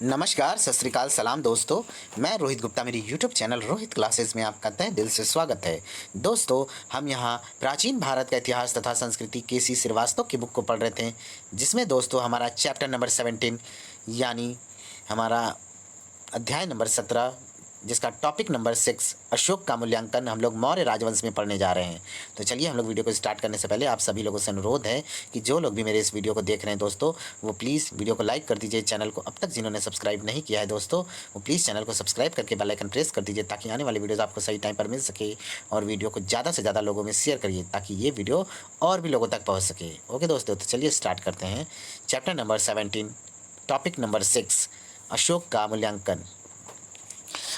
नमस्कार, सत श्री अकाल, सलाम दोस्तों। मैं रोहित गुप्ता, मेरी यूट्यूब चैनल रोहित क्लासेस में आपका तहे दिल से स्वागत है। दोस्तों, हम यहाँ प्राचीन भारत का इतिहास तथा संस्कृति केसी श्रीवास्तव की बुक को पढ़ रहे थे, जिसमें दोस्तों हमारा चैप्टर नंबर 17 यानी हमारा अध्याय नंबर 17, जिसका टॉपिक नंबर 6 अशोक का मूल्यांकन, हम लोग मौर्य राजवंश में पढ़ने जा रहे हैं। तो चलिए, हम लोग वीडियो को स्टार्ट करने से पहले आप सभी लोगों से अनुरोध है कि जो लोग भी मेरे इस वीडियो को देख रहे हैं दोस्तों, वो प्लीज़ वीडियो को लाइक कर दीजिए। चैनल को अब तक जिन्होंने सब्सक्राइब नहीं किया है दोस्तों, वो प्लीज़ चैनल को सब्सक्राइब करके बेल आइकन प्रेस कर दीजिए, ताकि आने वाली वीडियोज़ आपको सही टाइम पर मिल सके। और वीडियो को ज़्यादा से ज़्यादा लोगों में शेयर करिए, ताकि ये वीडियो और भी लोगों तक पहुँच सके। ओके दोस्तों, तो चलिए स्टार्ट करते हैं। Chapter number 17, topic number 6 Ashok का मूल्यांकन।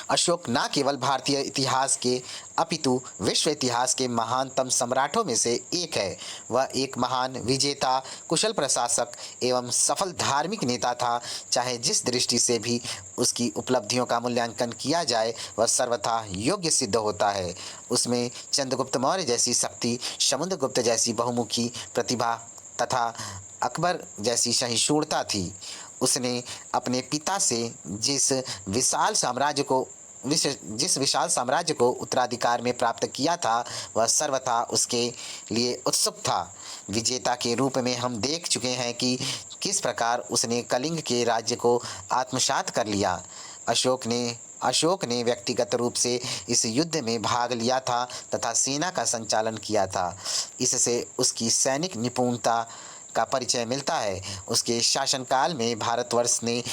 अशोक न केवल भारतीय इतिहास के अपितु विश्व इतिहास के महानतम सम्राटों में से एक है। वह एक महान विजेता, कुशल प्रशासक एवं सफल धार्मिक नेता था। चाहे जिस दृष्टि से भी उसकी उपलब्धियों का मूल्यांकन किया जाए, वह सर्वथा योग्य सिद्ध होता है। उसमें चंद्रगुप्त मौर्य जैसी शक्ति, समुद्रगुप्त जैसी बहुमुखी प्रतिभा तथा अकबर जैसी सहिष्णुता थी। उसने अपने पिता से जिस विशाल साम्राज्य को उत्तराधिकार में प्राप्त किया था, वह सर्वथा उसके लिए उत्सुक था। विजेता के रूप में हम देख चुके हैं कि किस प्रकार उसने कलिंग के राज्य को आत्मसात कर लिया। अशोक ने व्यक्तिगत रूप से इस युद्ध में भाग लिया था तथा सेना का संचालन किया था। इससे उसकी सैनिक निपुणता का परिचय मिलता है। उसके शासनकाल में भारतवर्ष ने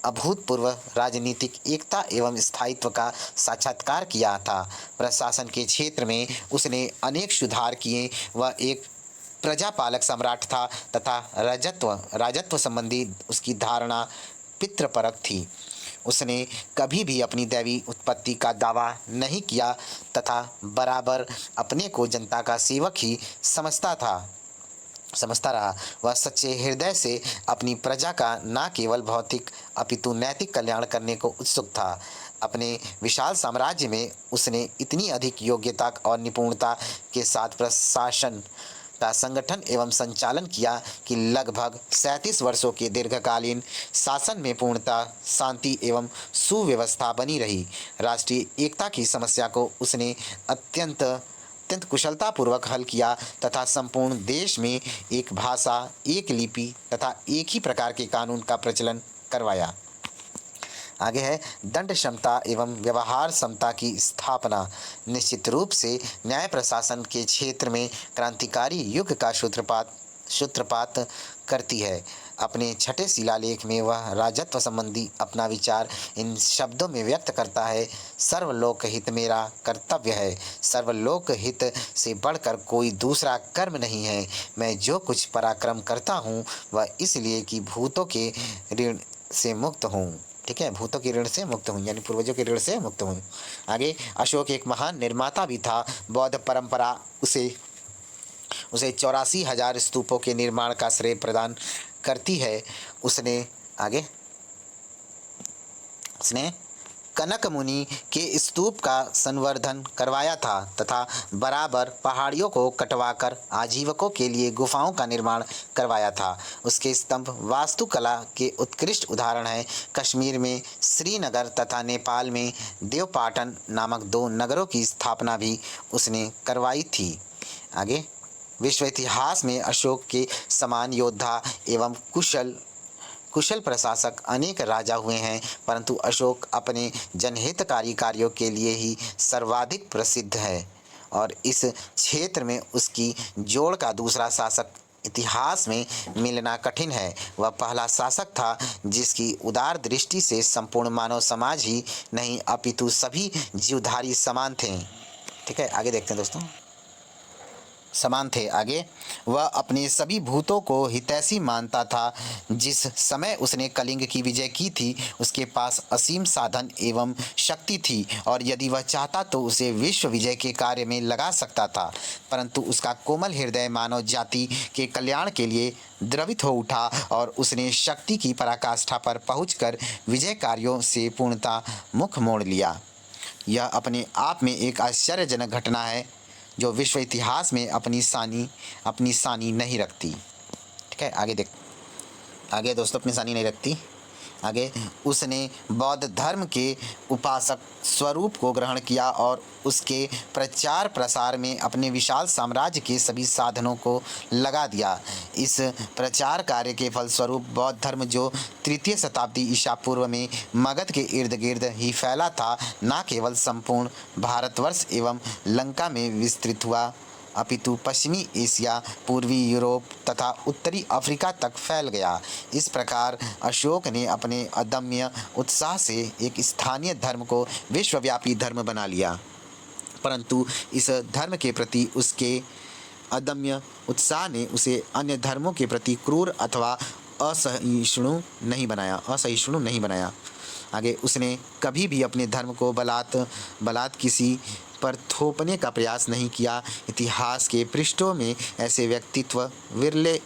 अभूतपूर्व राजनीतिक एकता एवं स्थायित्व का साक्षात्कार किया था। प्रशासन के क्षेत्र में उसने अनेक सुधार किए। वह एक प्रजापालक सम्राट था तथा राजत्व संबंधी उसकी धारणा पितृपरक थी। उसने कभी भी अपनी दैवी उत्पत्ति का दावा नहीं किया तथा बराबर अपने को जनता का सेवक ही समझता रहा। वह सच्चे हृदय से अपनी प्रजा का न केवल भौतिक अपितु नैतिक कल्याण करने को उत्सुक था। अपने विशाल साम्राज्य में उसने इतनी अधिक योग्यता और निपुणता के साथ प्रशासन का संगठन एवं संचालन किया कि लगभग 37 वर्षों के दीर्घकालीन शासन में पूर्णता, शांति एवं सुव्यवस्था बनी रही। राष्ट्रीय एकता की समस्या को उसने अत्यंत कुशलतापूर्वक हल किया तथा संपूर्ण देश में एक भाषा, एक लिपि तथा एक ही प्रकार के कानून का प्रचलन करवाया। आगे है दंड क्षमता एवं व्यवहार समता की स्थापना। निश्चित रूप से न्याय प्रशासन के क्षेत्र में क्रांतिकारी युग का सूत्रपात करती है। अपने छठे शिलालेख में वह राजत्व संबंधी अपना विचार इन शब्दों में व्यक्त करता है: सर्वलोक हित मेरा कर्तव्य है। सर्वलोक हित से बढ़कर कोई दूसरा कर्म नहीं है। मैं जो कुछ पराक्रम करता हूँ, वह इसलिए कि भूतों के ऋण से मुक्त हूँ। ठीक है, भूतों के ऋण से मुक्त हूँ, यानी पूर्वजों के ऋण से मुक्त हूँ। आगे, अशोक एक महान निर्माता भी था। बौद्ध परंपरा उसे 84,000 स्तूपों के निर्माण का श्रेय प्रदान करती है। उसने कनक मुनि के स्तूप का संवर्धन करवाया था तथा बराबर पहाड़ियों को कटवाकर आजीवकों के लिए गुफाओं का निर्माण करवाया था। उसके स्तंभ वास्तुकला के उत्कृष्ट उदाहरण हैं। कश्मीर में श्रीनगर तथा नेपाल में देवपाटन नामक 2 नगरों की स्थापना भी उसने करवाई थी। आगे, विश्व इतिहास में अशोक के समान योद्धा एवं कुशल प्रशासक अनेक राजा हुए हैं, परंतु अशोक अपने जनहितकारी कार्यों के लिए ही सर्वाधिक प्रसिद्ध है और इस क्षेत्र में उसकी जोड़ का दूसरा शासक इतिहास में मिलना कठिन है। वह पहला शासक था जिसकी उदार दृष्टि से संपूर्ण मानव समाज ही नहीं अपितु सभी जीवधारी समान थे। ठीक है, आगे देखते हैं दोस्तों। समान थे। आगे, वह अपने सभी भूतों को हितैषी मानता था। जिस समय उसने कलिंग की विजय की थी, उसके पास असीम साधन एवं शक्ति थी और यदि वह चाहता तो उसे विश्व विजय के कार्य में लगा सकता था, परंतु उसका कोमल हृदय मानव जाति के कल्याण के लिए द्रवित हो उठा और उसने शक्ति की पराकाष्ठा पर पहुंचकर विजय कार्यों से पूर्णतः मुख मोड़ लिया। यह अपने आप में एक आश्चर्यजनक घटना है जो विश्व इतिहास में अपनी सानी नहीं रखती। ठीक है, आगे दोस्तों, अपनी सानी नहीं रखती। आगे उसने बौद्ध धर्म के उपासक स्वरूप को ग्रहण किया और उसके प्रचार प्रसार में अपने विशाल साम्राज्य के सभी साधनों को लगा दिया। इस प्रचार कार्य के फलस्वरूप बौद्ध धर्म, जो तृतीय शताब्दी ईसा पूर्व में मगध के इर्द गिर्द ही फैला था, न केवल संपूर्ण भारतवर्ष एवं लंका में विस्तृत हुआ, अपितु पश्चिमी एशिया, पूर्वी यूरोप तथा उत्तरी अफ्रीका तक फैल गया। इस प्रकार अशोक ने अपने अदम्य उत्साह से एक स्थानीय धर्म को विश्वव्यापी धर्म बना लिया, परंतु इस धर्म के प्रति उसके अदम्य उत्साह ने उसे अन्य धर्मों के प्रति क्रूर अथवा असहिष्णु नहीं बनाया। आगे उसने कभी भी अपने धर्म को बलात् किसी पर थोपने का प्रयास नहीं किया। इतिहास के पृष्ठों में ऐसे व्यक्तित्व विरले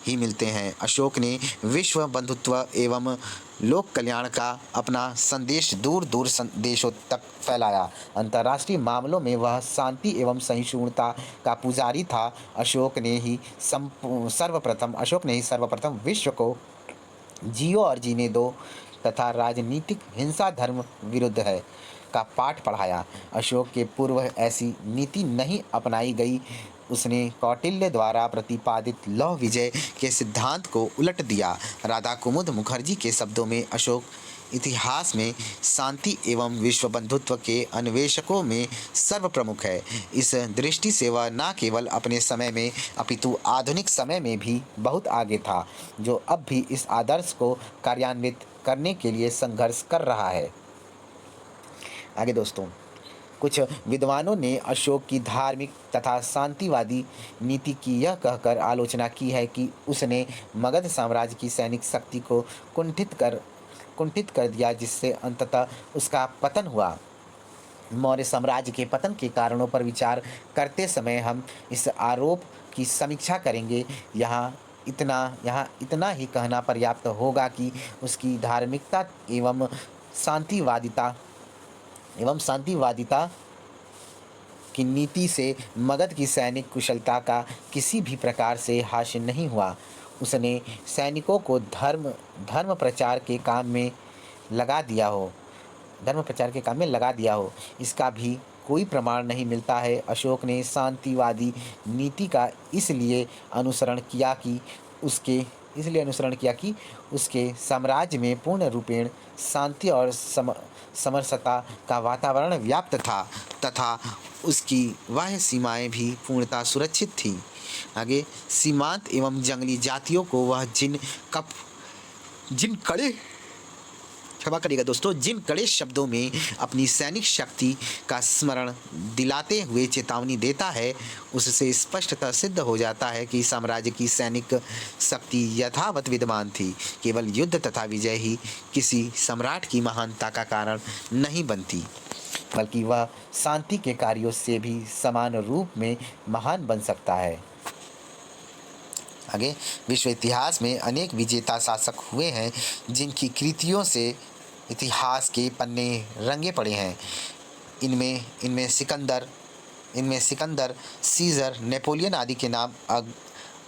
ही मिलते हैं। अशोक ने विश्व बंधुत्व एवं लोक कल्याण का अपना संदेश दूर दूर देशों तक फैलाया। अंतर्राष्ट्रीय मामलों में वह शांति एवं सहिष्णुता का पुजारी था। अशोक ने ही सर्वप्रथम विश्व को जियो और जीने दो तथा राजनीतिक हिंसा धर्म विरुद्ध है का पाठ पढ़ाया। अशोक के पूर्व ऐसी नीति नहीं अपनाई गई। उसने कौटिल्य द्वारा प्रतिपादित लौह विजय के सिद्धांत को उलट दिया। राधा कुमुद मुखर्जी के शब्दों में अशोक इतिहास में शांति एवं विश्व बंधुत्व के अन्वेषकों में सर्वप्रमुख है। इस दृष्टि से वह न केवल अपने समय में अपितु आधुनिक समय में भी बहुत आगे था, जो अब भी इस आदर्श को कार्यान्वित करने के लिए संघर्ष कर रहा है। आगे दोस्तों, कुछ विद्वानों ने अशोक की धार्मिक तथा शांतिवादी नीति की यह कहकर आलोचना की है कि उसने मगध साम्राज्य की सैनिक शक्ति को कुंठित कर दिया, जिससे अंततः उसका पतन हुआ। मौर्य साम्राज्य के पतन के कारणों पर विचार करते समय हम इस आरोप की समीक्षा करेंगे। यहाँ इतना ही कहना पर्याप्त होगा कि उसकी धार्मिकता एवं शांतिवादिता की नीति से मगध की सैनिक कुशलता का किसी भी प्रकार से हासिल नहीं हुआ। उसने सैनिकों को धर्म प्रचार के काम में लगा दिया हो, इसका भी कोई प्रमाण नहीं मिलता है। अशोक ने शांतिवादी नीति का इसलिए अनुसरण किया कि उसके साम्राज्य में पूर्ण रूपेण शांति और समरसता का वातावरण व्याप्त था तथा उसकी बाह्य सीमाएं भी पूर्णतः सुरक्षित थीं। आगे सीमांत एवं जंगली जातियों को वह जिन कड़े शब्दों में अपनी सैनिक शक्ति का स्मरण दिलाते हुए चेतावनी देता है, उससे स्पष्टतः सिद्ध हो जाता है कि साम्राज्य की सैनिक शक्ति यथावत विद्यमान थी। केवल युद्ध तथा विजय ही किसी सम्राट की महानता का कारण नहीं बनती, बल्कि वह शांति के कार्यों से भी समान रूप में महान बन सकता है। आगे, विश्व इतिहास में अनेक विजेता शासक हुए हैं जिनकी कृतियों से इतिहास के पन्ने रंगे पड़े हैं। इनमें सिकंदर, सीजर, नेपोलियन आदि के नाम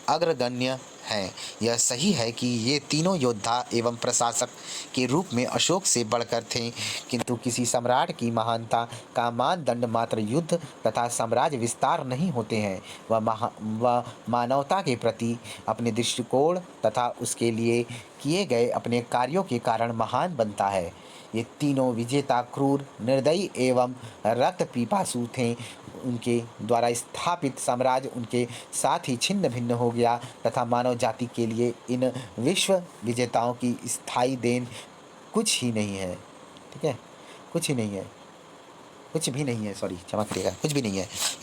अग्रगण्य हैं। यह सही है कि ये तीनों योद्धा एवं प्रशासक के रूप में अशोक से बढ़कर थे, किंतु किसी सम्राट की महानता का मानदंड मात्र युद्ध तथा साम्राज्य विस्तार नहीं होते हैं। वह मानवता के प्रति अपने दृष्टिकोण तथा उसके लिए किए गए अपने कार्यों के कारण महान बनता है। ये तीनों विजेता क्रूर, निर्दयी एवं रक्त पिपासु थे। उनके द्वारा स्थापित साम्राज्य उनके साथ ही छिन्न भिन्न हो गया तथा मानव जाति के लिए इन विश्व विजेताओं की स्थायी देन कुछ भी नहीं है।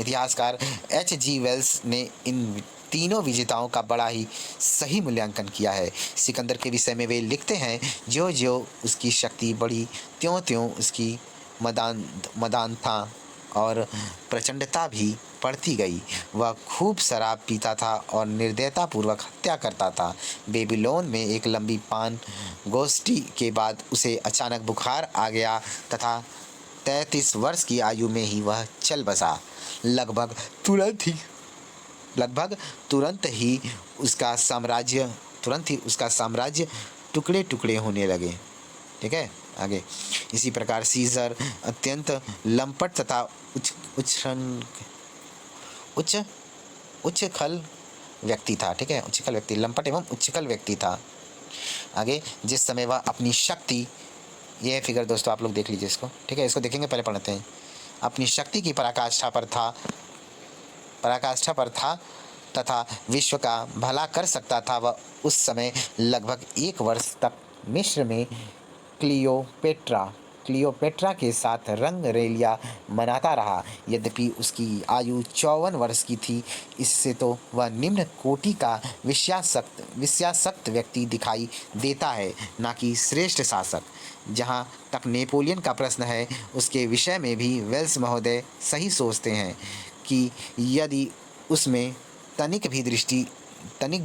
इतिहासकार H.G. वेल्स ने इन तीनों विजेताओं का बड़ा ही सही मूल्यांकन किया है। सिकंदर के विषय में वे लिखते हैं, ज्यों उसकी शक्ति बढ़ी त्यों उसकी मदानता और प्रचंडता भी बढ़ती गई। वह खूब शराब पीता था और निर्दयतापूर्वक हत्या करता था। बेबीलोन में एक लंबी पान गोष्ठी के बाद उसे अचानक बुखार आ गया तथा 33 वर्ष की आयु में ही वह चल बसा। लगभग तुरंत ही उसका साम्राज्य टुकड़े टुकड़े होने लगे। ठीक है, आगे इसी प्रकार सीजर अत्यंत लंपट तथा उच्च उच्छृंख उच्च उच्छृंखल व्यक्ति था। ठीक है, उच्छृंखल व्यक्ति, लंपट एवं उच्छृंखल व्यक्ति था। आगे जिस समय वह अपनी शक्ति, यह फिगर दोस्तों आप लोग देख लीजिए इसको। ठीक है, इसको देखेंगे, पहले पढ़ते हैं। अपनी शक्ति की पराकाष्ठा पर था तथा विश्व का भला कर सकता था। वह उस समय लगभग 1 वर्ष तक मिस्र में क्लियोपेट्रा के साथ रंग रेलियां मनाता रहा। यद्यपि उसकी आयु 54 वर्ष की थी, इससे तो वह निम्न कोटि का विषयासक्त व्यक्ति दिखाई देता है, न कि श्रेष्ठ शासक। जहाँ तक नेपोलियन का प्रश्न है, उसके विषय में भी वेल्स महोदय सही सोचते हैं कि यदि उसमें तनिक भी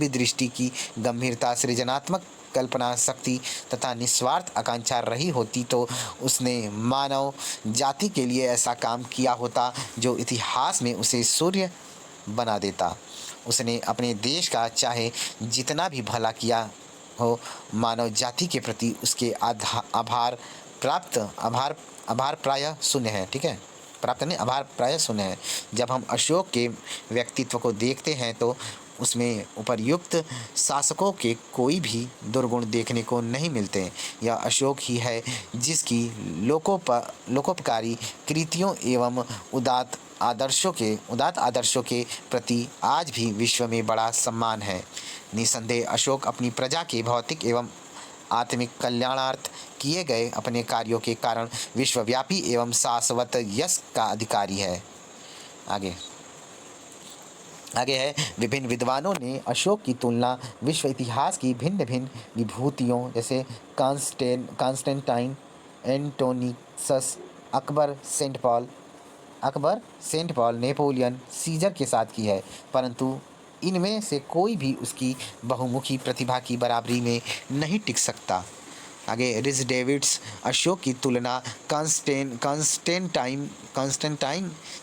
दृष्टि की गंभीरता, सृजनात्मक कल्पना शक्ति तथा निस्वार्थ आकांक्षा रही होती, तो उसने मानव जाति के लिए ऐसा काम किया होता जो इतिहास में उसे सूर्य बना देता। उसने अपने देश का चाहे जितना भी भला किया हो, मानव जाति के प्रति उसके आभार प्रायः शून्य है। ठीक है, प्राप्त नहीं, आभार प्रायः शून्य है। जब हम अशोक के व्यक्तित्व को देखते हैं तो उसमें उपर्युक्त शासकों के कोई भी दुर्गुण देखने को नहीं मिलते। यह अशोक ही है जिसकी लोकोपकारी कृतियों एवं उदात्त आदर्शों के प्रति आज भी विश्व में बड़ा सम्मान है। निसंदेह अशोक अपनी प्रजा के भौतिक एवं आत्मिक कल्याणार्थ किए गए अपने कार्यों के कारण विश्वव्यापी एवं शाश्वत यश का अधिकारी है। आगे है, विभिन्न विद्वानों ने अशोक की तुलना विश्व इतिहास की भिन्न भिन्न विभूतियों जैसे Constantine, Antonius, Akbar, Saint Paul, Napoleon, Caesar के साथ की है, परंतु इनमें से कोई भी उसकी बहुमुखी प्रतिभा की बराबरी में नहीं टिक सकता। आगे रिच डेविड्स अशोक की तुलना कॉन्स्टेंटाइन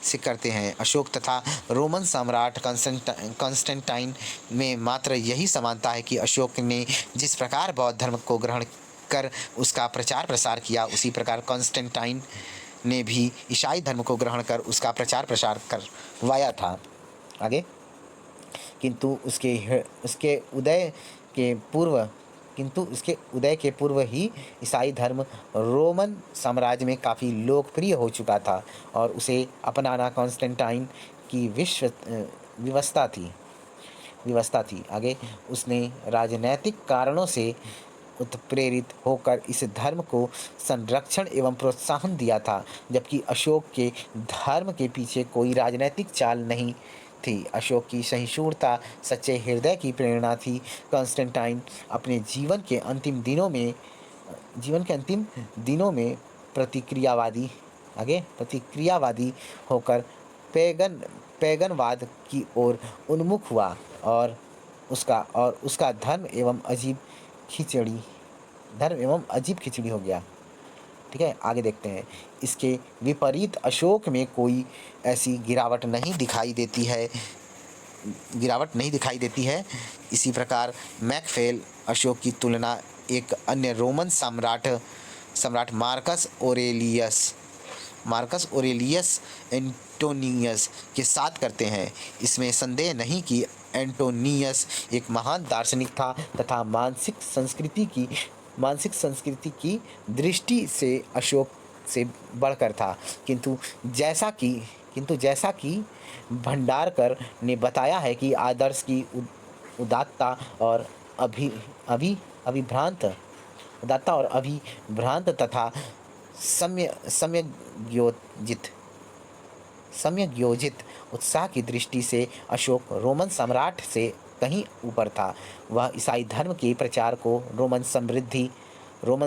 से करते हैं। अशोक तथा रोमन सम्राट कॉन्स्टेंटाइन में मात्र यही समानता है कि अशोक ने जिस प्रकार बौद्ध धर्म को ग्रहण कर उसका प्रचार प्रसार किया, उसी प्रकार कॉन्स्टेंटाइन ने भी ईसाई धर्म को ग्रहण कर उसका प्रचार प्रसार करवाया था। आगे किंतु उसके उदय के पूर्व ही ईसाई धर्म रोमन साम्राज्य में काफ़ी लोकप्रिय हो चुका था और उसे अपनाना कॉन्स्टेंटाइन की व्यवस्था थी। आगे उसने राजनैतिक कारणों से उत्प्रेरित होकर इस धर्म को संरक्षण एवं प्रोत्साहन दिया था, जबकि अशोक के धर्म के पीछे कोई राजनैतिक चाल नहीं थी। अशोक की सहिष्णुता सच्चे हृदय की प्रेरणा थी। कॉन्स्टेंटाइन अपने जीवन के अंतिम दिनों में प्रतिक्रियावादी होकर पैगनवाद की ओर उन्मुख हुआ और उसका धर्म एवं अजीब खिचड़ी हो गया। ठीक है, आगे देखते हैं। इसके विपरीत अशोक में कोई ऐसी गिरावट नहीं दिखाई देती है। इसी प्रकार मैकफेल अशोक की तुलना एक अन्य रोमन सम्राट मार्कस ओरेलियस एंटोनियस के साथ करते हैं। इसमें संदेह नहीं कि एंटोनियस एक महान दार्शनिक था तथा मानसिक संस्कृति की दृष्टि से अशोक से बढ़कर था, किंतु जैसा कि भंडारकर ने बताया है कि आदर्श की उदात्तता और अभिभ्रांत तथा सम्यग्योजित उत्साह की दृष्टि से अशोक रोमन सम्राट से कहीं ऊपर था। वह ईसाई धर्म के प्रचार को रोमन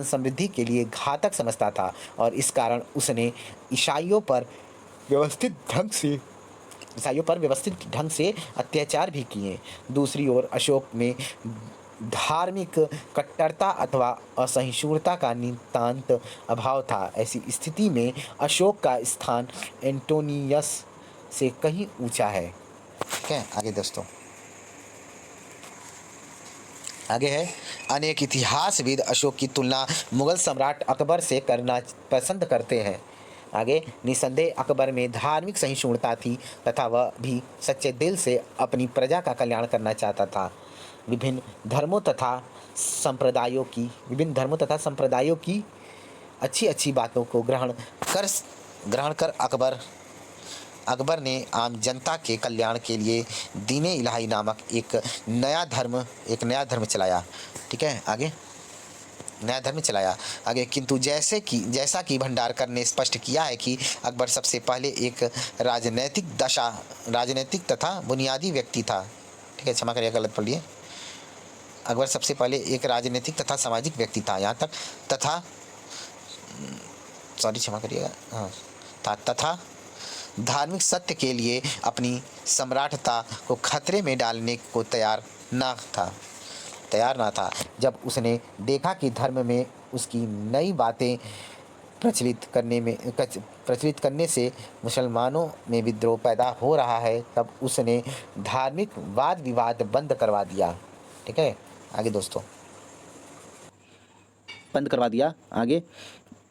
समृद्धि के लिए घातक समझता था और इस कारण उसने ईसाइयों पर व्यवस्थित ढंग से अत्याचार भी किए। दूसरी ओर अशोक में धार्मिक कट्टरता अथवा असहिष्णुता का नितांत अभाव था। ऐसी स्थिति में अशोक का स्थान एंटोनियस से कहीं ऊंचा है। ठीक है, आगे दोस्तों आगे है, अनेक इतिहासविद अशोक की तुलना मुगल सम्राट अकबर से करना पसंद करते हैं। आगे, निसंदेह अकबर में धार्मिक सहिष्णुता थी तथा वह भी सच्चे दिल से अपनी प्रजा का कल्याण करना चाहता था। विभिन्न धर्मों तथा संप्रदायों की अच्छी अच्छी बातों को ग्रहण कर अकबर ने आम जनता के कल्याण के लिए दीन-ए इलाही नामक एक नया धर्म चलाया। ठीक है, आगे नया धर्म चलाया। आगे, किंतु जैसा कि भंडारकर ने स्पष्ट किया है कि अकबर सबसे पहले एक राजनीतिक तथा बुनियादी व्यक्ति था। ठीक है, क्षमा करिए, गलत पढ़ लिए। अकबर सबसे पहले एक राजनीतिक तथा सामाजिक व्यक्ति था, यहाँ तक क्षमा करिएगा, हाँ, तथा धार्मिक सत्य के लिए अपनी सम्राटता को खतरे में डालने को तैयार न था। जब उसने देखा कि धर्म में उसकी नई बातें प्रचलित करने से मुसलमानों में विद्रोह पैदा हो रहा है, तब उसने धार्मिक वाद विवाद बंद करवा दिया। ठीक है, आगे दोस्तों, बंद करवा दिया। आगे,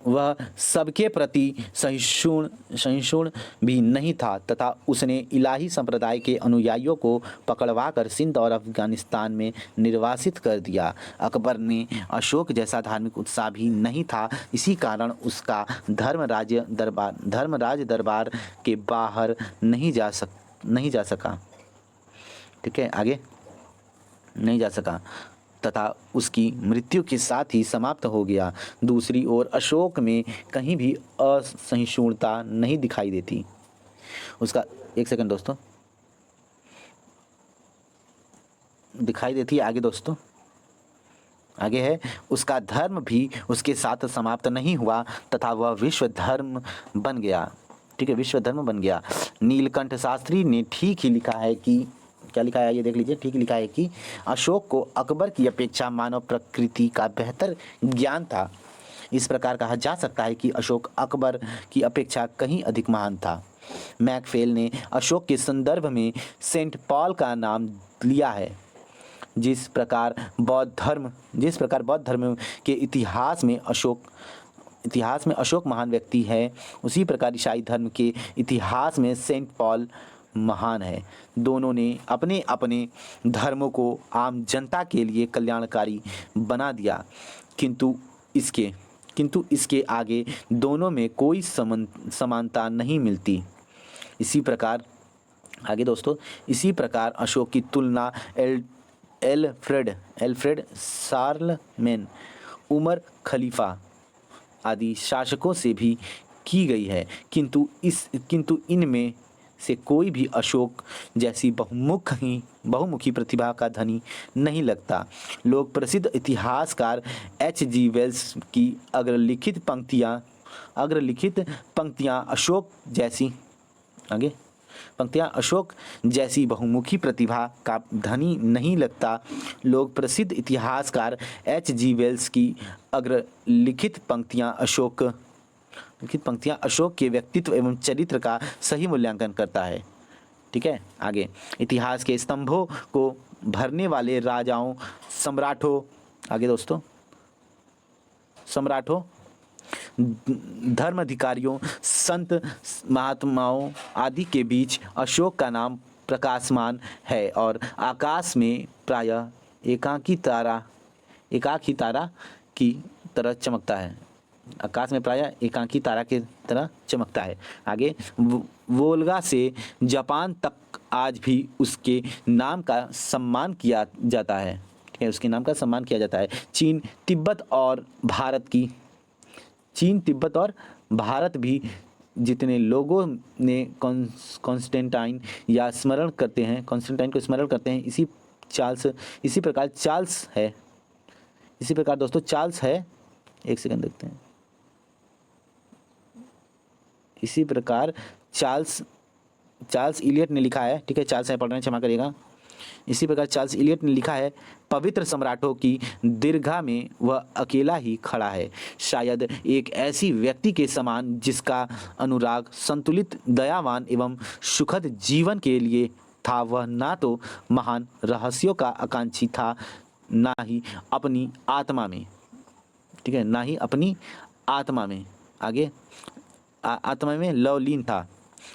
वह सबके प्रति सहिष्णु भी नहीं था तथा उसने इलाही संप्रदाय के अनुयायियों को पकड़वाकर सिंध और अफगानिस्तान में निर्वासित कर दिया। अकबर ने अशोक जैसा धार्मिक उत्साह भी नहीं था, इसी कारण उसका धर्मराज दरबार के बाहर नहीं जा सका। ठीक है, आगे नहीं जा सका तथा उसकी मृत्यु के साथ ही समाप्त हो गया। दूसरी ओर अशोक में कहीं भी असहिष्णुता नहीं दिखाई देती। उसका एक सेकंड दोस्तों, दिखाई देती है। आगे दोस्तों, आगे है, उसका धर्म भी उसके साथ समाप्त नहीं हुआ तथा वह विश्व धर्म बन गया। ठीक है, विश्व धर्म बन गया। नीलकंठ शास्त्री ने ठीक ही लिखा है कि, क्या लिखा है ये देख लीजिए, ठीक लिखा है कि अशोक को अकबर की अपेक्षा मानव प्रकृति का बेहतर ज्ञान था। इस प्रकार कहा जा सकता है कि अशोक अकबर की अपेक्षा कहीं अधिक महान था। मैकफेल ने अशोक के संदर्भ में सेंट पॉल का नाम लिया है। जिस प्रकार बौद्ध धर्म के इतिहास में अशोक महान व्यक्ति है, उसी प्रकार ईसाई धर्म के इतिहास में सेंट पॉल महान है। दोनों ने अपने अपने धर्मों को आम जनता के लिए कल्याणकारी बना दिया, किंतु इसके आगे दोनों में कोई समानता नहीं मिलती। इसी प्रकार आगे दोस्तों, इसी प्रकार अशोक की तुलना एल्फ्रेड शार्लमेन, उमर खलीफा आदि शासकों से भी की गई है, किंतु इनमें से कोई भी अशोक जैसी बहुमुखी प्रतिभा का धनी नहीं लगता। लोग प्रसिद्ध इतिहासकार H.G. वेल्स की अग्रलिखित पंक्तियाँ अशोक जैसी बहुमुखी प्रतिभा का धनी नहीं लगता। लोग प्रसिद्ध इतिहासकार H.G. वेल्स की अग्रलिखित पंक्तियाँ अशोक के व्यक्तित्व एवं चरित्र का सही मूल्यांकन करता है। ठीक है, आगे, इतिहास के स्तंभों को भरने वाले राजाओं, सम्राटों, धर्माधिकारियों, संत महात्माओं आदि के बीच अशोक का नाम प्रकाशमान है और आकाश में प्रायः एकाकी तारा की तरह चमकता है। आकाश में प्रायः एकाकी तारा की तरह चमकता है। आगे, वोल्गा से जापान तक आज भी उसके नाम का सम्मान किया जाता है। ठीक है, उसके नाम का सम्मान किया जाता है। चीन, तिब्बत और भारत भी जितने लोगों ने कॉन्स्टेंटाइन को स्मरण करते हैं, इसी प्रकार दोस्तों चार्ल्स है। एक सेकंड देखते हैं। इसी प्रकार चार्ल्स इलियट ने लिखा है। ठीक है, चार्ल्स है पढ़ रहे हैं, क्षमा करिएगा। इसी प्रकार चार्ल्स इलियट ने लिखा है, पवित्र सम्राटों की दीर्घा में वह अकेला ही खड़ा है, शायद एक ऐसी व्यक्ति के समान जिसका अनुराग संतुलित, दयावान एवं सुखद जीवन के लिए था। वह ना तो महान रहस्यों का आकांक्षी था ना ही अपनी आत्मा में, ठीक है, ना ही अपनी आत्मा में, आगे आत्मा में लवलीन था,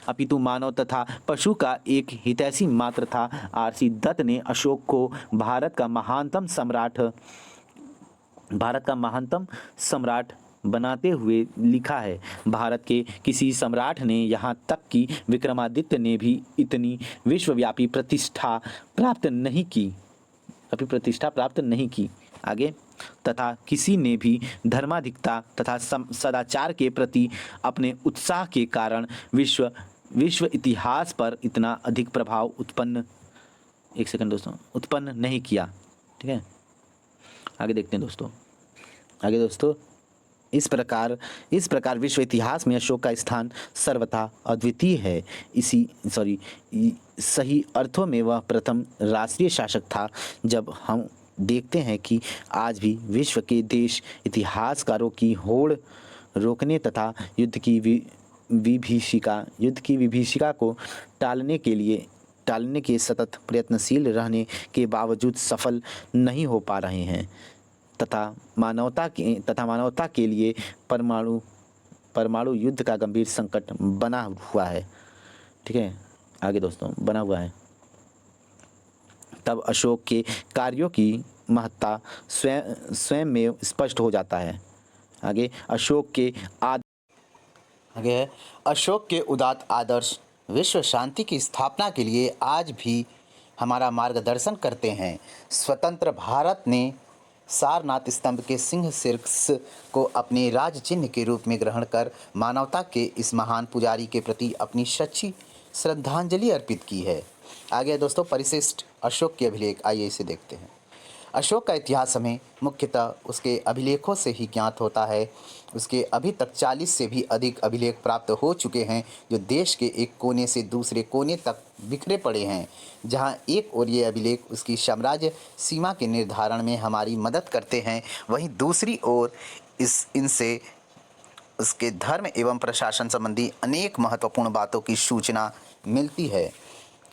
अपितु मानव तथा पशु का एक हितैषी मात्र था। आरसी दत्त ने अशोक को भारत का महानतम सम्राट बनाते हुए लिखा है। भारत के किसी सम्राट ने यहाँ तक कि विक्रमादित्य ने भी इतनी विश्वव्यापी प्रतिष्ठा प्राप्त नहीं की। आगे, तथा किसी ने भी धर्माधिकता तथा सदाचार के प्रति अपने उत्साह के कारण विश्व इतिहास पर इतना अधिक प्रभाव उत्पन्न नहीं किया। ठीक है, आगे देखते हैं दोस्तों। आगे दोस्तों, इस प्रकार विश्व इतिहास में अशोक का स्थान सर्वथा अद्वितीय है। सही अर्थों में वह प्रथम राष्ट्रीय शासक था। जब हम देखते हैं कि आज भी विश्व के देश इतिहासकारों की होड़ रोकने तथा युद्ध की विभीषिका को टालने के सतत प्रयत्नशील रहने के बावजूद सफल नहीं हो पा रहे हैं, तथा मानवता के लिए परमाणु युद्ध का गंभीर संकट बना हुआ है। ठीक है, आगे दोस्तों, बना हुआ है। तब अशोक के कार्यों की महत्ता स्वयं में स्पष्ट हो जाता है। आगे, अशोक के उदात्त आदर्श विश्व शांति की स्थापना के लिए आज भी हमारा मार्गदर्शन करते हैं। स्वतंत्र भारत ने सारनाथ स्तंभ के सिंह शीर्ष को अपने राज चिन्ह के रूप में ग्रहण कर मानवता के इस महान पुजारी के प्रति अपनी सच्ची श्रद्धांजलि अर्पित की है। आगे दोस्तों, परिशिष्ट अशोक के अभिलेख, आइए इसे देखते हैं। अशोक का इतिहास हमें मुख्यतः उसके अभिलेखों से ही ज्ञात होता है। उसके अभी तक 40 से भी अधिक अभिलेख प्राप्त हो चुके हैं, जो देश के एक कोने से दूसरे कोने तक बिखरे पड़े हैं। जहां एक ओर ये अभिलेख उसकी साम्राज्य सीमा के निर्धारण में हमारी मदद करते हैं, वहीं दूसरी ओर इनसे उसके धर्म एवं प्रशासन संबंधी अनेक महत्वपूर्ण बातों की सूचना मिलती है।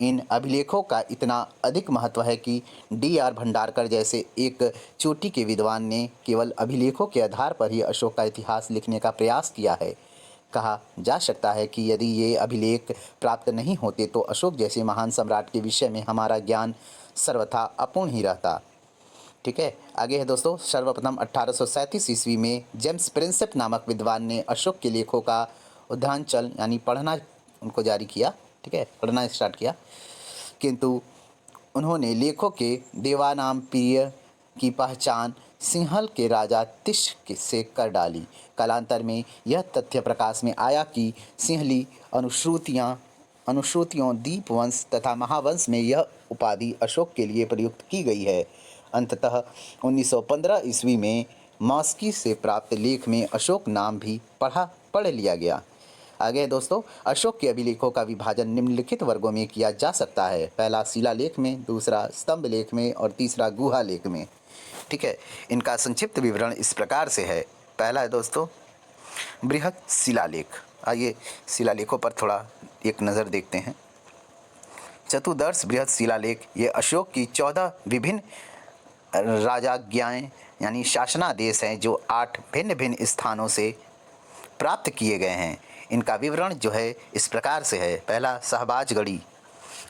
इन अभिलेखों का इतना अधिक महत्व है कि D.R. भंडारकर जैसे एक चोटी के विद्वान ने केवल अभिलेखों के आधार पर ही अशोक का इतिहास लिखने का प्रयास किया है। कहा जा सकता है कि यदि ये अभिलेख प्राप्त नहीं होते तो अशोक जैसे महान सम्राट के विषय में हमारा ज्ञान सर्वथा अपूर्ण ही रहता। ठीक है, आगे है दोस्तों। सर्वप्रथम 1837 ईस्वी में जेम्स प्रिंसेप नामक विद्वान ने अशोक के लेखों का उद्धांचल यानी पढ़ना उनको जारी किया। ठीक है, पढ़ना स्टार्ट किया, किंतु उन्होंने लेखों के देवानाम प्रिय की पहचान सिंहल के राजा तिष्क से कर डाली। कालांतर में यह तथ्य प्रकाश में आया कि सिंहली अनुश्रुतियों दीपवंश तथा महावंश में यह उपाधि अशोक के लिए प्रयुक्त की गई है। अंततः 1915 ईस्वी में मॉस्की से प्राप्त लेख में अशोक नाम भी पढ़ लिया गया। आगे दोस्तों, अशोक के अभिलेखों का विभाजन निम्नलिखित वर्गों में किया जा सकता है। पहला शिलालेख में, दूसरा स्तंभ लेख में और तीसरा गुहा लेख में। ठीक है, इनका संक्षिप्त विवरण इस प्रकार से है। पहला है दोस्तों बृहद शिलालेख। आइए शिलालेखों पर थोड़ा एक नज़र देखते हैं। चतुर्दश बृहद शिलालेख ये अशोक की 14 विभिन्न राजाज्ञाएँ यानी शासनादेश हैं, जो 8 भिन्न भिन्न स्थानों से प्राप्त किए गए हैं। इनका विवरण जो है इस प्रकार से है। पहला शहबाजगढ़ी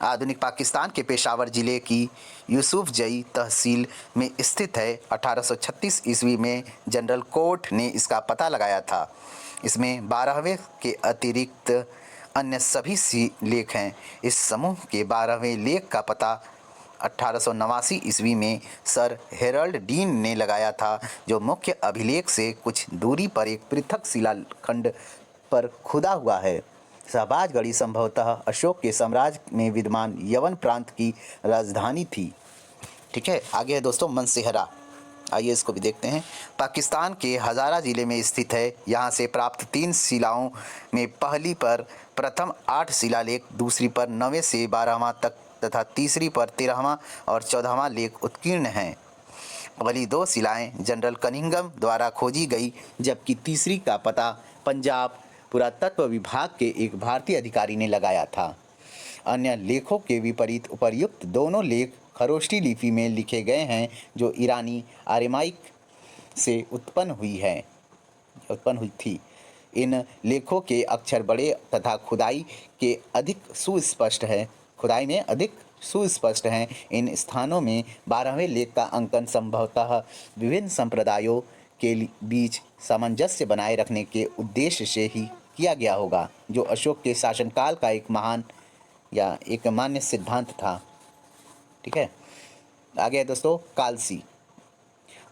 आधुनिक पाकिस्तान के पेशावर ज़िले की यूसुफजई तहसील में स्थित है। 1836 ईस्वी में जनरल कोर्ट ने इसका पता लगाया था। इसमें 12वें के अतिरिक्त अन्य सभी लेख हैं। इस समूह के 12वें लेख का पता 1889 ईस्वी में सर हेरल्ड डीन ने लगाया था, जो मुख्य अभिलेख से कुछ दूरी पर एक पृथक शिलाखंड पर खुदा हुआ है। शहबाजगढ़ी संभवतः अशोक के साम्राज्य में विद्यमान यवन प्रांत की राजधानी थी। ठीक है, आगे है दोस्तों मनसेहरा। आइए इसको भी देखते हैं। पाकिस्तान के हज़ारा ज़िले में स्थित है। यहाँ से प्राप्त 3 शिलाओं में पहली पर प्रथम 8 शिलालेख, दूसरी पर 9वें से 12वां तक तथा तीसरी पर 13वां और 14वां लेख उत्कीर्ण हैं। पहली 2 शिलाएँ जनरल कनिंघम द्वारा खोजी गई, जबकि तीसरी का पता पंजाब पुरातत्व विभाग के एक भारतीय अधिकारी ने लगाया था। अन्य लेखों के विपरीत उपर्युक्त दोनों लेख खरोष्टी लिपि में लिखे गए हैं जो ईरानी आरामाइक से उत्पन्न हुई थी। इन लेखों के अक्षर बड़े तथा खुदाई में अधिक सुस्पष्ट हैं। इन स्थानों में 12वें लेख का अंकन संभवतः विभिन्न संप्रदायों के बीच सामंजस्य बनाए रखने के उद्देश्य से ही किया गया होगा, जो अशोक के शासनकाल का एक मान्य सिद्धांत था। ठीक है, आगे है दोस्तों कालसी।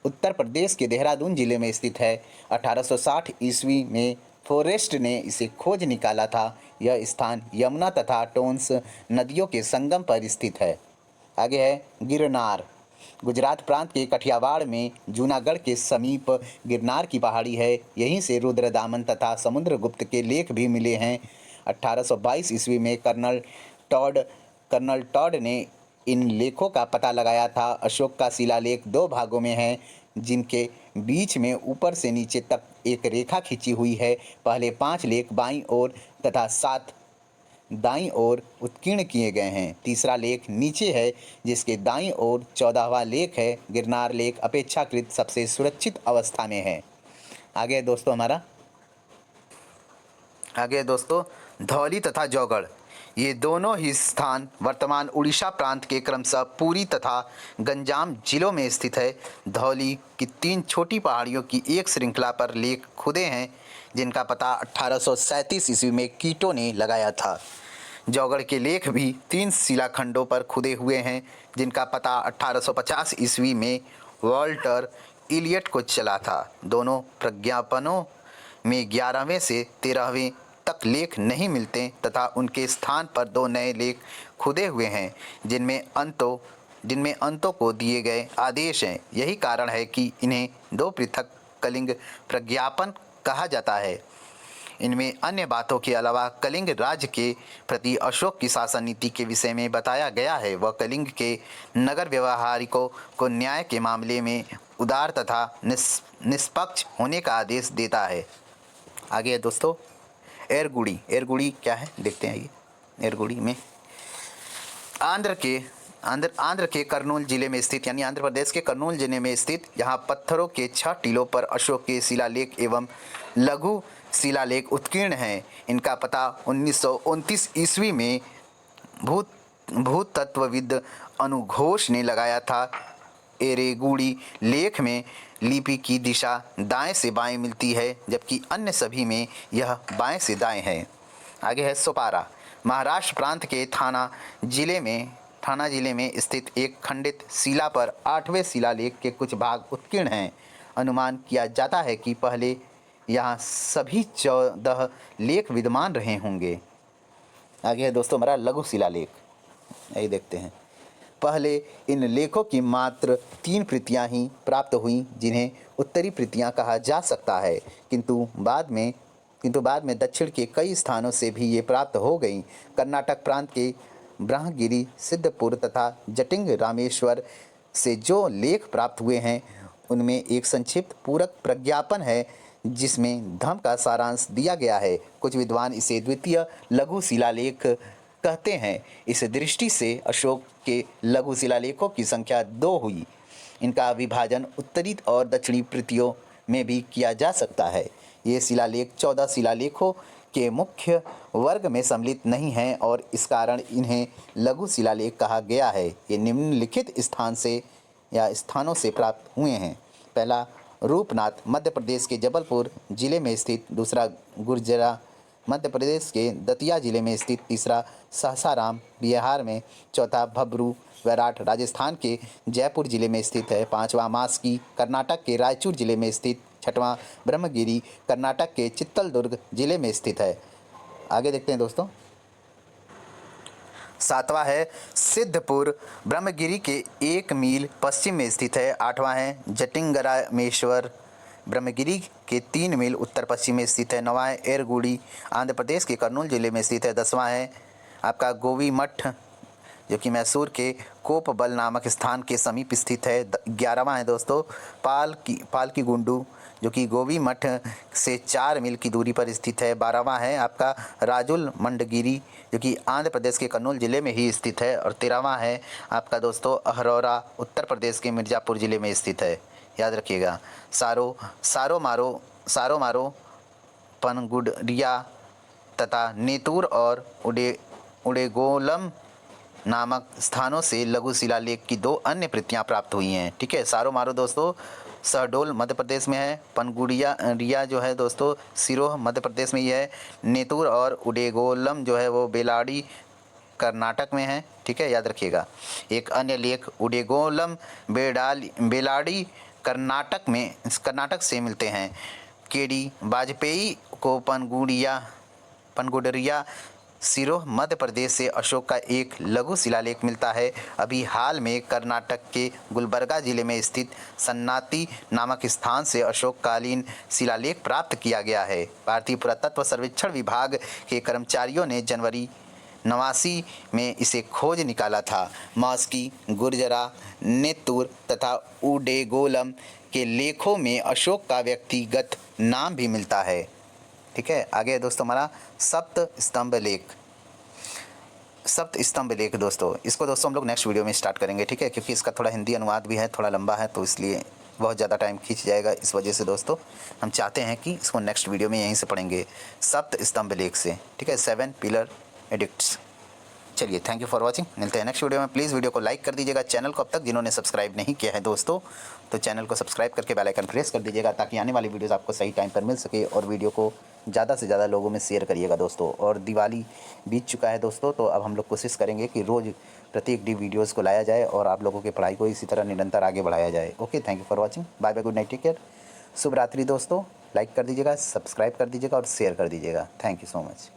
उत्तर प्रदेश के देहरादून जिले में स्थित है। 1860 ईस्वी में फॉरेस्ट ने इसे खोज निकाला था। यह स्थान यमुना तथा टोंस नदियों के संगम पर स्थित है। आगे है गिरनार। गुजरात प्रांत के कठियावाड़ में जूनागढ़ के समीप गिरनार की पहाड़ी है। यहीं से रुद्रदामन तथा समुद्रगुप्त के लेख भी मिले हैं। 1822 ईस्वी में कर्नल टॉड ने इन लेखों का पता लगाया था। अशोक का शिलालेख 2 भागों में है, जिनके बीच में ऊपर से नीचे तक एक रेखा खींची हुई है। पहले 5 लेख बाईं ओर तथा 7 दाईं ओर उत्कीर्ण किए गए हैं। तीसरा लेख नीचे है, जिसके दाईं ओर 14वां लेख है। गिरनार लेख अपेक्षाकृत सबसे सुरक्षित अवस्था में है। आगे दोस्तों धौली तथा जौगढ़। ये दोनों ही स्थान वर्तमान उड़ीसा प्रांत के क्रमशः पुरी तथा गंजाम जिलों में स्थित है। धौली की 3 छोटी पहाड़ियों की एक श्रृंखला पर लेख खुदे हैं, जिनका पता 1837 ईस्वी में कीटो ने लगाया था। जौगढ़ के लेख भी 3 शिलाखंडों पर खुदे हुए हैं, जिनका पता 1850 ईस्वी में वॉल्टर इलियट को चला था। दोनों प्रज्ञापनों में 11वें से 13वें तक लेख नहीं मिलते तथा उनके स्थान पर 2 नए लेख खुदे हुए हैं, जिनमें अंतों को दिए गए आदेश हैं। यही कारण है कि इन्हें 2 पृथक कलिंग प्रज्ञापन कहा जाता है। इनमें अन्य बातों के अलावा कलिंग राज्य के प्रति अशोक की शासन नीति के विषय में बताया गया है। वह कलिंग के नगर व्यवहारिकों को न्याय के मामले में उदार तथा निष्पक्ष होने का आदेश देता है। आगे है दोस्तों एरगुड़ी क्या है देखते हैं। ये एरगुड़ी में आंध्र के कर्नूल जिले में स्थित, यानी आंध्र प्रदेश के कर्नूल जिले में स्थित, यहाँ पत्थरों के 6 टीलों पर अशोक के शिलालेख एवं लघु शिलालेख उत्कीर्ण हैं। इनका पता 1929 ईस्वी में भूतत्वविद अनुघोष ने लगाया था। एरेगुड़ी लेख में लिपि की दिशा दाएं से बाएं मिलती है, जबकि अन्य सभी में यह बाएं से दाएं है। आगे है सोपारा। महाराष्ट्र प्रांत के थाना जिले में स्थित एक खंडित शिला पर 8वें शिलालेख के कुछ भाग उत्कीर्ण हैं। अनुमान किया जाता है कि पहले यहाँ सभी 14 लेख विद्यमान रहे होंगे। आगे है दोस्तों हमारा लघु शिलालेख, यही देखते हैं। पहले इन लेखों की मात्र 3 प्रतियां ही प्राप्त हुई, जिन्हें उत्तरी प्रतियां कहा जा सकता है, किंतु बाद में दक्षिण के कई स्थानों से भी ये प्राप्त हो गई। कर्नाटक प्रांत के ब्रह्मगिरी, सिद्धपुर तथा जटिंग रामेश्वर से जो लेख प्राप्त हुए हैं, उनमें एक संक्षिप्त पूरक प्रज्ञापन है, जिसमें धम्म का सारांश दिया गया है। कुछ विद्वान इसे द्वितीय लघु शिलालेख कहते हैं। इस दृष्टि से अशोक के लघु शिलालेखों की संख्या 2 हुई। इनका विभाजन उत्तरी और दक्षिणी प्रतियों में भी किया जा सकता है। ये शिलालेख 14 शिलालेखों के मुख्य वर्ग में सम्मिलित नहीं हैं और इस कारण इन्हें लघु शिलालेख कहा गया है। ये निम्नलिखित स्थानों से प्राप्त हुए हैं। पहला रूपनाथ, मध्य प्रदेश के जबलपुर जिले में स्थित। दूसरा गुर्जरा, मध्य प्रदेश के दतिया जिले में स्थित। तीसरा सहसाराम, बिहार में। चौथा भब्रू वैराट, राजस्थान के जयपुर जिले में स्थित है। 5वां मास्की, कर्नाटक के रायचूर जिले में स्थित। 6वां ब्रह्मगिरी, कर्नाटक के चित्तलदुर्ग जिले में स्थित है। आगे देखते हैं दोस्तों। 7वां है सिद्धपुर, ब्रह्मगिरी के 1 मील पश्चिम में स्थित है। 8वां है जटिंगरामेश्वर, ब्रह्मगिरी के 3 मील उत्तर पश्चिम में स्थित है। 9वां है एरगुड़ी, आंध्र प्रदेश के कर्नूल जिले में स्थित है। 10वां है आपका गोवी मठ, जो कि मैसूर के कोपबल नामक स्थान के समीप स्थित है। 11वां है दोस्तों पाल की गुंडू, जो कि गोवी मठ से 4 मील की दूरी पर स्थित है। 12वां है आपका राजुल मंडगिरी, जो कि आंध्र प्रदेश के कर्नूल ज़िले में ही स्थित है। और 13वां है आपका दोस्तों अहरौरा, उत्तर प्रदेश के मिर्ज़ापुर ज़िले में स्थित है। याद रखिएगा। सारो मारो पनगुडिया तथा नेतूर और उडेगोलम नामक स्थानों से लघु शिलालेख की 2 अन्य प्रतियां प्राप्त हुई हैं। ठीक है, सारो मारो दोस्तों शहडोल मध्य प्रदेश में है। पनगुड़िया रिया जो है दोस्तों सिरोह मध्य प्रदेश में ही है। नेतूर और उडेगोलम जो है वो बेलाडी कर्नाटक में है। ठीक है, याद रखिएगा। एक अन्य लेख उडेगोलम बेलाडी कर्नाटक से मिलते हैं। केडी वाजपेयी को पनगुडरिया सिरोह मध्य प्रदेश से अशोक का एक लघु शिलालेख मिलता है। अभी हाल में कर्नाटक के गुलबर्गा जिले में स्थित सन्नाती नामक स्थान से अशोक कालीन शिलालेख प्राप्त किया गया है। भारतीय पुरातत्व सर्वेक्षण विभाग के कर्मचारियों ने जनवरी 89 में इसे खोज निकाला था। मॉस्की, गुर्जरा, नेतूर तथा उडेगोलम के लेखों में अशोक का व्यक्तिगत नाम भी मिलता है। ठीक है, आगे है दोस्तों हमारा सप्त स्तंभ लेख दोस्तों। इसको दोस्तों हम लोग नेक्स्ट वीडियो में स्टार्ट करेंगे। ठीक है, क्योंकि इसका थोड़ा हिंदी अनुवाद भी है, थोड़ा लंबा है, तो इसलिए बहुत ज़्यादा टाइम खींच जाएगा। इस वजह से दोस्तों हम चाहते हैं कि इसको नेक्स्ट वीडियो में यहीं से पढ़ेंगे, सप्त स्तंभ लेख से। ठीक है, 7 पिलर एडिक्ट्स। चलिए, थैंक यू फॉर वॉचिंग। मिलते हैं नेक्स्ट वीडियो में। प्लीज़ वीडियो को लाइक कर दीजिएगा। चैनल को अब तक जिन्होंने सब्सक्राइब नहीं किया है दोस्तों, तो चैनल को सब्सक्राइब करके बेल आइकन प्रेस कर दीजिएगा, ताकि आने वाली वीडियोज़ आपको सही टाइम पर मिल सके। और वीडियो को ज़्यादा से ज़्यादा लोगों में शेयर करिएगा दोस्तों। और दिवाली बीत चुका है दोस्तों, तो अब हम लोग कोशिश करेंगे कि रोज़ प्रत्येक डी वीडियोज़ को लाया जाए और आप लोगों की पढ़ाई को इसी तरह निरंतर आगे बढ़ाया जाए। Okay, thank you for watching. Bye bye, good night, take care. शुभ रात्रि दोस्तों। लाइक कर दीजिएगा, सब्सक्राइब कर दीजिएगा और शेयर कर दीजिएगा। Thank you so much.